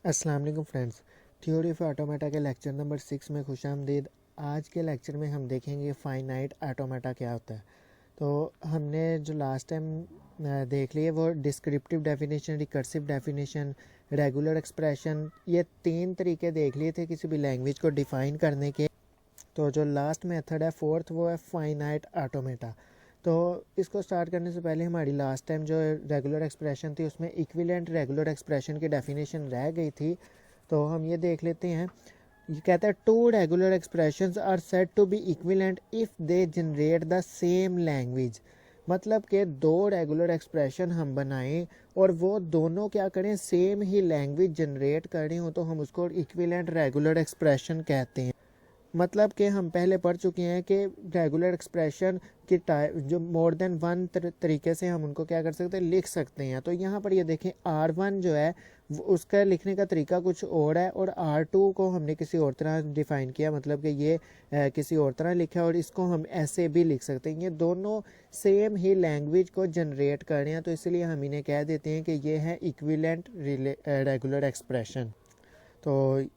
अस्सलाम वालेकुम friends. Theory of automata के लेक्चर नंबर 6 में खुशामदीद। आज के लेक्चर में हम देखेंगे फाइनाइट ऑटोमेटा क्या होता है। तो हमने जो लास्ट टाइम देख लिए वो descriptive definition, recursive definition, regular expression, ये 3 तरीके देख लिए थे किसी भी लैंग्वेज को डिफ़ाइन करने के। तो जो लास्ट मेथड है फोर्थ वो है फाइनाइट ऑटोमेटा। तो इसको स्टार्ट करने से पहले हमारी लास्ट टाइम जो रेगुलर एक्सप्रेशन थी उसमें इक्विवेलेंट रेगुलर एक्सप्रेशन की डेफिनेशन रह गई थी। तो हम ये देख लेते हैं। ये कहता है two regular expressions are said to be equivalent if they generate the same language. मतलब कि दो रेगुलर एक्सप्रेशन हम बनाएं और वो दोनों क्या करें, सेम ही लैंग्वेज जनरेट कर रही हो, तो हम उसको इक्विवेलेंट रेगुलर एक्सप्रेशन कहते हैं। मतलब कि हम पहले पढ़ चुके हैं कि रेगुलर एक्सप्रेशन की टाइप जो मोर देन वन तरीके से हम उनको क्या कर सकते हैं, लिख सकते हैं। तो यहाँ पर ये देखें R1 जो है उसका लिखने का तरीका कुछ और है और R2 को हमने किसी और तरह डिफ़ाइन किया, मतलब कि ये किसी और तरह लिखा है और इसको हम ऐसे भी लिख सकते हैं। ये दोनों सेम ही लैंग्वेज को जनरेट कर रहे हैं, तो इसलिए हम इन्हें कह देते हैं कि ये है इक्विवेलेंट रेगुलर एक्सप्रेशन। तो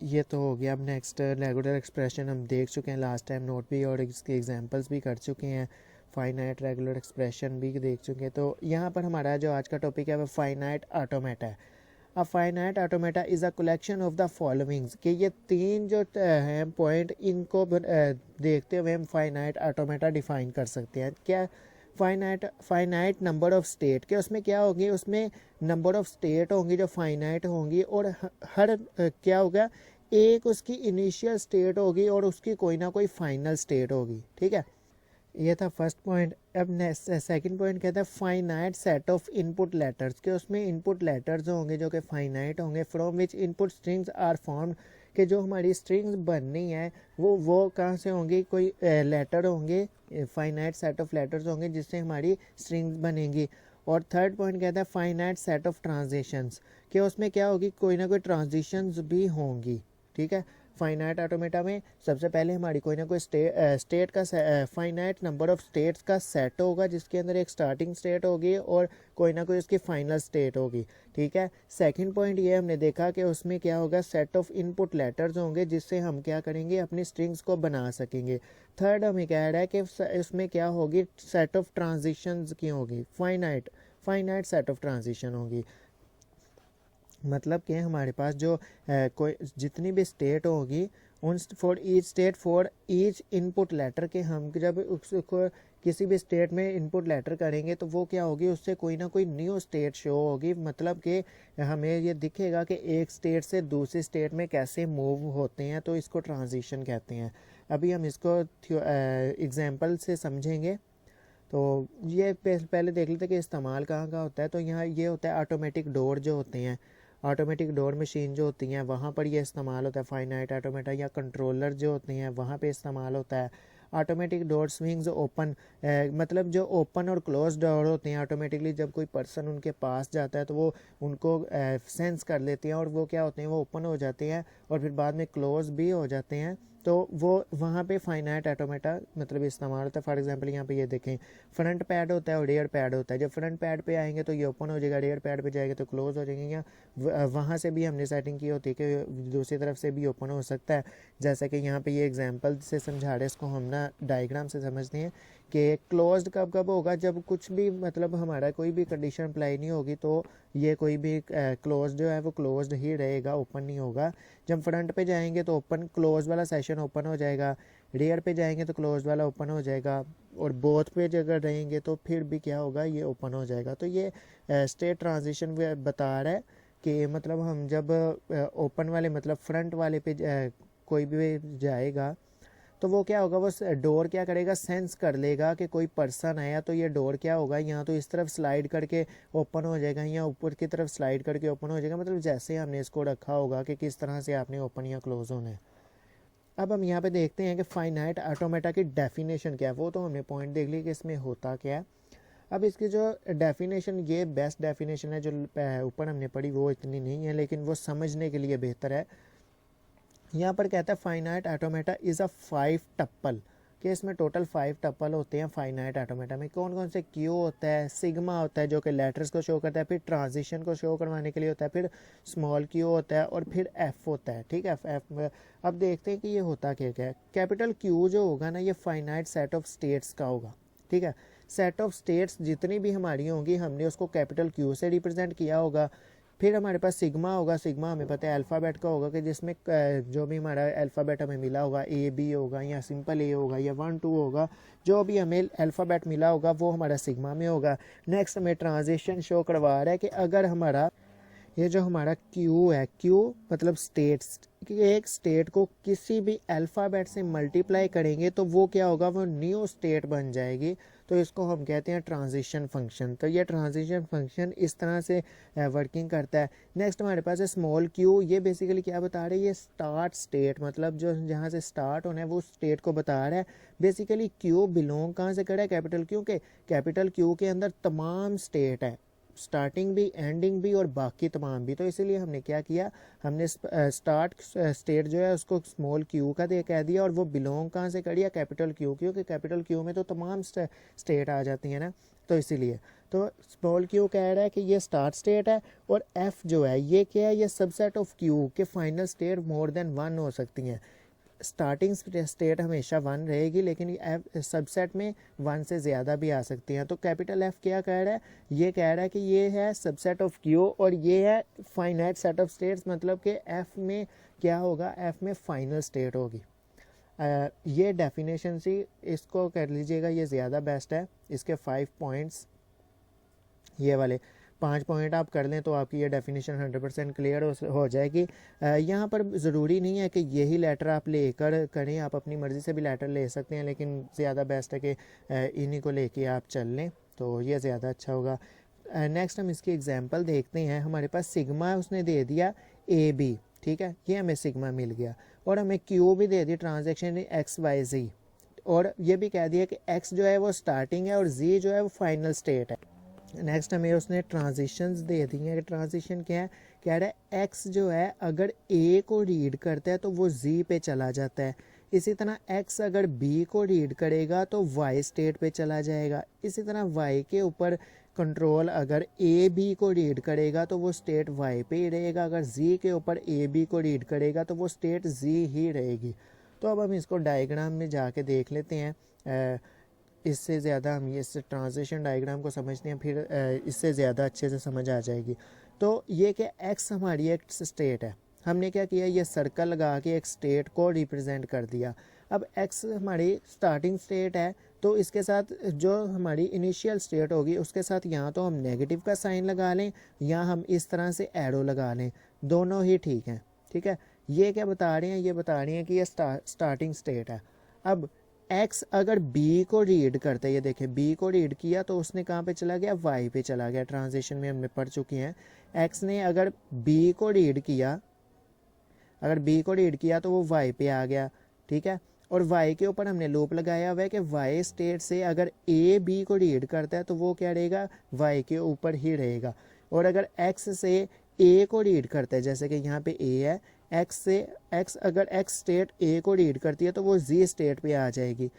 ये तो हो गया। अब नेक्स्ट रेगुलर एक्सप्रेशन हम देख चुके हैं लास्ट टाइम, नोट भी और इसके एग्जांपल्स भी कर चुके हैं। फाइनाइट रेगुलर एक्सप्रेशन भी देख चुके हैं। तो यहाँ पर हमारा जो आज का टॉपिक है वो फाइनाइट ऑटोमेटा है। अब finite automata is a collection of the followings, कि ये 3 जो हैं पॉइंट, इनको देखते हुए हम फाइनाइट ऑटोमेटा डिफाइन कर सकते हैं। क्या फाइनाइट नंबर ऑफ स्टेट, के उसमें क्या होगी, उसमें नंबर ऑफ स्टेट होंगी जो फाइनाइट होंगी और हर क्या होगा, एक उसकी इनिशियल स्टेट होगी और उसकी कोई ना कोई फाइनल स्टेट होगी। ठीक है, ये था फर्स्ट पॉइंट। अब सेकंड पॉइंट कहता है finite set of input letters, के उसमें इनपुट लेटर्स होंगे जो कि फाइनाइट होंगे, from which input strings are formed, कि जो हमारी स्ट्रिंग्स बननी है वो कहाँ से होंगी, कोई लेटर होंगे, फाइनाइट सेट ऑफ लेटर्स होंगे जिससे हमारी स्ट्रिंग्स बनेंगी। और थर्ड पॉइंट कहता है फाइनाइट सेट ऑफ ट्रांजिशंस, कि उसमें क्या होगी, कोई ना कोई ट्रांजिशंस भी होंगी। ठीक है, फाइनाइट ऑटोमेटा में सबसे पहले हमारी कोई ना कोई स्टेट का फाइनाइट नंबर ऑफ स्टेट्स का सेट होगा जिसके अंदर एक स्टार्टिंग स्टेट होगी और कोई ना कोई उसकी फाइनल स्टेट होगी। ठीक है, सेकंड पॉइंट ये हमने देखा कि उसमें क्या होगा, सेट ऑफ इनपुट लेटर्स होंगे जिससे हम क्या करेंगे, अपनी स्ट्रिंग्स को बना सकेंगे। थर्ड हमें कह रहा है कि उसमें क्या होगी, सेट ऑफ ट्रांजिशंस की होगी, फाइनाइट सेट ऑफ ट्रांजिशन होगी। मतलब कि हमारे पास जो कोई जितनी भी स्टेट होगी उन for each state for each input letter, के हम जब उसको किसी भी स्टेट में इनपुट लेटर करेंगे तो वो क्या होगी, उससे कोई ना कोई न्यू स्टेट शो होगी। मतलब कि हमें ये दिखेगा कि एक स्टेट से दूसरी स्टेट में कैसे मूव होते हैं, तो इसको ट्रांजिशन कहते हैं। अभी हम इसको एग्जाम्पल से समझेंगे। तो ये पहले देख लेते हैं कि इस्तेमाल कहाँ का होता है। तो यहाँ ये होता है ऑटोमेटिक डोर जो होते हैं, ऑटोमेटिक डोर मशीन जो होती हैं वहाँ पर ये इस्तेमाल होता है फाइनाइट ऑटोमेटा, या कंट्रोलर जो होते हैं वहाँ पे इस्तेमाल होता है। ऑटोमेटिक डोर स्विंग्स ओपन, मतलब जो ओपन और क्लोज डोर होते हैं ऑटोमेटिकली, जब कोई पर्सन उनके पास जाता है तो वो उनको सेंस कर लेते हैं और वो क्या होते हैं, वो ओपन हो जाते हैं और फिर बाद में क्लोज भी हो जाते हैं। तो वो वहाँ पे फाइनाइट ऑटोमेटा मतलब इस्तेमाल होता है। फॉर एग्जांपल यहाँ पे ये देखें, फ्रंट पैड होता है और रेयर पैड होता है। जब फ्रंट पैड पे आएंगे तो ये ओपन हो जाएगा, रेयर पैड पे जाएगा तो क्लोज हो जाएंगे। या वहाँ से भी हमने सेटिंग की होती है कि दूसरी तरफ से भी ओपन हो सकता है। जैसा कि यहाँ पे ये एग्जांपल से समझा रहे हैं, इसको हम ना डायग्राम से समझते हैं कि क्लोज्ड कब कब होगा, जब कुछ भी मतलब हमारा कोई भी कंडीशन अप्लाई नहीं होगी तो ये कोई भी क्लोज जो है वो क्लोज्ड ही रहेगा, ओपन नहीं होगा। जब फ्रंट पे जाएंगे तो ओपन क्लोज वाला सेशन ओपन हो जाएगा, रेयर पे जाएंगे तो क्लोज वाला ओपन हो जाएगा, और बोथ पे अगर रहेंगे तो फिर भी क्या होगा, ये ओपन हो जाएगा। तो ये स्टेट ट्रांजिशन बता रहा है कि मतलब हम जब ओपन वाले मतलब फ्रंट वाले पे कोई भी जाएगा तो वो क्या होगा, वो डोर क्या करेगा, सेंस कर लेगा कि कोई पर्सन आया, तो ये डोर क्या होगा, यहाँ तो इस तरफ स्लाइड करके ओपन हो जाएगा, यहाँ ऊपर की तरफ स्लाइड करके ओपन हो जाएगा। मतलब जैसे हमने इसको रखा होगा कि किस तरह से आपने ओपन या क्लोज होना है। अब हम यहाँ पे देखते हैं कि फाइनाइट ऑटोमेटा की डेफिनेशन क्या है। वो तो हमने पॉइंट देख ली कि इसमें होता क्या है। अब इसकी जो डेफिनेशन, ये बेस्ट डेफिनेशन है, जो ऊपर हमने पढ़ी वो इतनी नहीं है लेकिन वो समझने के लिए बेहतर है। यहाँ पर कहता है फाइनाइट ऑटोमेटा इज़ अ 5 टप्पल, कि इसमें टोटल 5 टपल होते हैं फाइनाइट ऑटोमेटा में। कौन कौन से? क्यू होता है, सिग्मा होता है जो कि लेटर्स को शो करता है, फिर ट्रांजिशन को शो करवाने के लिए होता है, फिर स्मॉल क्यू होता है और फिर एफ होता है। ठीक है, एफ। अब देखते हैं कि ये होता क्या क्या है। कैपिटल क्यू जो होगा ना, ये फाइनाइट सेट ऑफ स्टेट्स का होगा। ठीक है, सेट ऑफ स्टेट्स जितनी भी हमारी होंगी हमने उसको कैपिटल क्यू से रिप्रेजेंट किया होगा। फिर हमारे पास सिग्मा होगा, सिग्मा हमें पता है अल्फ़ाबेट का होगा कि जिसमें जो भी हमारा अल्फ़ाबेट हमें मिला होगा, ए बी होगा या सिंपल ए होगा या 1 2 होगा, जो भी हमें अल्फ़ाबेट मिला होगा वो हमारा सिग्मा में होगा। नेक्स्ट हमें ट्रांजिशन शो करवा रहा है कि अगर हमारा ये जो हमारा क्यू है, क्यू मतलब स्टेट्स, एक स्टेट को किसी भी अल्फ़ाबेट से मल्टीप्लाई करेंगे तो वो क्या होगा, वो न्यू स्टेट बन जाएगी। तो इसको हम कहते हैं ट्रांजिशन फंक्शन। तो ये ट्रांजिशन फंक्शन इस तरह से वर्किंग करता है। नेक्स्ट हमारे पास है स्मॉल क्यू। ये बेसिकली क्या बता रहा है, ये स्टार्ट स्टेट, मतलब जो जहाँ से स्टार्ट होना है वो स्टेट को बता रहा है। बेसिकली क्यू बिलोंग कहाँ से कर रहा है, कैपिटल क्यू के। कैपिटल क्यू के अंदर तमाम स्टेट है, स्टार्टिंग भी, एंडिंग भी और बाकी तमाम भी। तो इसीलिए हमने क्या किया, हमने स्टार्ट स्टेट जो है उसको स्मॉल क्यू का दे कह दिया और वो बिलोंग कहाँ से कर दिया, कैपिटल क्यू, क्योंकि कैपिटल क्यू में तो तमाम स्टेट आ जाती हैं ना। तो इसीलिए तो स्मॉल क्यू कह रहा है कि ये स्टार्ट स्टेट है और एफ जो है ये क्या है, ये सबसेट ऑफ क्यू के फाइनल स्टेट मोर देन 1 हो सकती हैं। स्टार्टिंग स्टेट हमेशा 1 रहेगी लेकिन एफ सबसेट में 1 से ज़्यादा भी आ सकती हैं। तो कैपिटल एफ क्या कह रहा है, ये कह रहा है कि ये है सबसेट ऑफ क्यू और ये है फाइनाइट सेट ऑफ स्टेट्स, मतलब कि एफ में क्या होगा, एफ में फाइनल स्टेट होगी। ये डेफिनेशन सी इसको कर लीजिएगा, ये ज़्यादा बेस्ट है। इसके 5 पॉइंट्स, ये वाले 5 पॉइंट आप कर लें तो आपकी ये डेफिनेशन 100% क्लियर हो जाएगी। यहाँ पर ज़रूरी नहीं है कि यही लेटर आप लेकर करें, आप अपनी मर्ज़ी से भी लेटर ले सकते हैं, लेकिन ज़्यादा बेस्ट है कि इन्हीं को लेके आप चल लें, तो ये ज़्यादा अच्छा होगा। नेक्स्ट हम इसकी एग्जांपल देखते हैं। हमारे पास सिग्मा उसने दे दिया ए बी, ठीक है, ये हमें सिग्मा मिल गया और हमें क्यू भी दे दी ट्रांजेक्शन एक्स वाई जी, और ये भी कह दिया कि एक्स जो है वो स्टार्टिंग है और जी जो है वो फाइनल स्टेट है। नेक्स्ट हमें उसने ट्रांजिशंस दे दी हैं कि ट्रांजिशन क्या है, कह रहा है एक्स जो है अगर ए को रीड करता है तो वो जी पे चला जाता है। इसी तरह एक्स अगर बी को रीड करेगा तो वाई स्टेट पे चला जाएगा। इसी तरह वाई के ऊपर कंट्रोल अगर ए बी को रीड करेगा तो वो स्टेट वाई पे ही रहेगा, अगर जी के ऊपर ए बी को रीड करेगा तो वो स्टेट जी ही रहेगी। तो अब हम इसको डायग्राम में जाके देख लेते हैं। इससे ज़्यादा हम ये इस ट्रांजिशन डायग्राम को समझते हैं, फिर इससे ज़्यादा अच्छे से समझ आ जाएगी। तो ये कि एक्स हमारी एक स्टेट है, हमने क्या किया, ये सर्कल लगा के एक स्टेट को रिप्रेजेंट कर दिया। अब एक्स हमारी स्टार्टिंग स्टेट है तो इसके साथ जो हमारी इनिशियल स्टेट होगी उसके साथ यहाँ तो हम नेगेटिव का साइन लगा लें या हम इस तरह से एरो लगा लें, दोनों ही ठीक हैं। ठीक है, ये क्या बता रहे हैं, ये बता रहे हैं कि ये स्टार्टिंग स्टेट है। अब एक्स अगर बी को रीड करते, ये देखें बी को रीड किया तो उसने कहाँ पे चला गया, वाई पे चला गया। ट्रांजिशन में हमने पढ़ चुके हैं, एक्स ने अगर बी को रीड किया, अगर बी को रीड किया तो वो वाई पे आ गया। ठीक है, और वाई के ऊपर हमने लूप लगाया हुआ है कि वाई स्टेट से अगर ए बी को रीड करता है तो वो क्या रहेगा, वाई के ऊपर ही रहेगा। और अगर एक्स से ए को रीड करता है, जैसे कि यहाँ पे ए है, एक्स से एक्स अगर एक्स स्टेट ए को रीड करती है तो वो जी स्टेट पे आ जाएगी।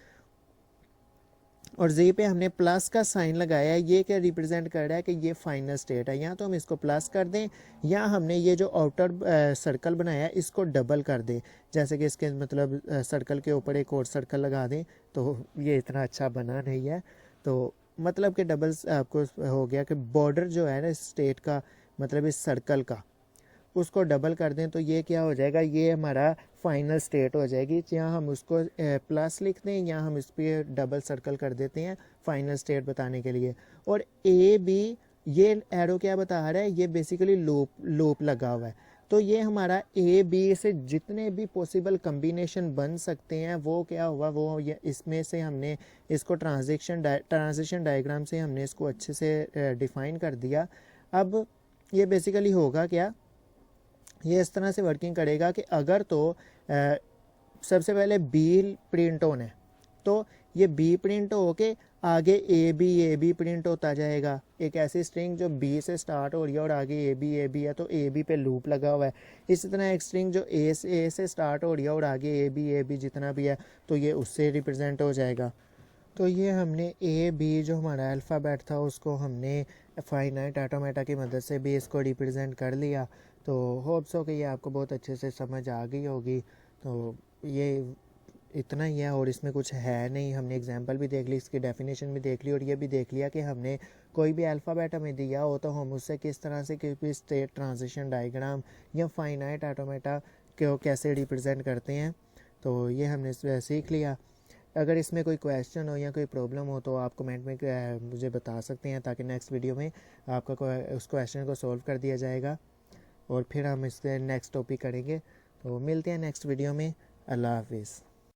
और जी पे हमने प्लस का साइन लगाया है, ये क्या रिप्रेजेंट कर रहा है कि ये फाइनल स्टेट है। या तो हम इसको प्लस कर दें या हमने ये जो आउटर सर्कल बनाया है इसको डबल कर दें, जैसे कि इसके मतलब सर्कल के ऊपर एक और सर्कल लगा दें, तो ये इतना अच्छा बना नहीं है। तो मतलब कि डबल आपको हो गया कि बॉर्डर जो है ना इस स्टेट का, मतलब इस सर्कल का, उसको डबल कर दें तो ये क्या हो जाएगा, ये हमारा फाइनल स्टेट हो जाएगी। यहाँ हम उसको प्लस लिख दें या हम इस पर डबल सर्कल कर देते हैं फाइनल स्टेट बताने के लिए। और ए बी, ये एरो क्या बता रहा है, ये बेसिकली लूप लगा हुआ है। तो ये हमारा ए बी से जितने भी पॉसिबल कम्बिनेशन बन सकते हैं वो क्या हुआ, वो ये इसमें से हमने इसको ट्रांजिशन डायग्राम से हमने इसको अच्छे से डिफाइन कर दिया। अब ये बेसिकली होगा क्या, ये इस तरह से वर्किंग करेगा कि अगर तो सबसे पहले बी प्रिंट ऑन है तो ये बी प्रिंट होके आगे ए बी प्रिंट होता जाएगा। एक ऐसी स्ट्रिंग जो बी से स्टार्ट हो रही है और आगे ए बी है तो ए बी पे लूप लगा हुआ है। इसी तरह एक स्ट्रिंग जो ए से स्टार्ट हो रही है और आगे ए बी जितना भी है तो ये उससे रिप्रेजेंट हो जाएगा। तो ये हमने ए बी जो हमारा अल्फ़ाबेट था उसको हमने फाइनाइट ऑटोमेटा की मदद से भी इसको रिप्रेजेंट कर लिया। तो होप्स हो कि ये आपको बहुत अच्छे से समझ आ गई होगी। तो ये इतना ही है और इसमें कुछ है नहीं। हमने एग्जांपल भी देख ली, इसकी डेफिनेशन भी देख ली और ये भी देख लिया कि हमने कोई भी अल्फ़ाबेट हमें दिया हो तो हम उससे किस तरह से किसी स्टेट ट्रांजिशन डायग्राम या फाइनाइट ऑटोमेटा को कैसे रिप्रेजेंट करते हैं। तो ये हमने सीख लिया। अगर इसमें कोई क्वेश्चन हो या कोई प्रॉब्लम हो तो आप कमेंट में मुझे बता सकते हैं ताकि नेक्स्ट वीडियो में आपका उस क्वेश्चन को सॉल्व कर दिया जाएगा और फिर हम इसके नेक्स्ट टॉपिक करेंगे। तो मिलते हैं नेक्स्ट वीडियो में। अल्लाह हाफिज़।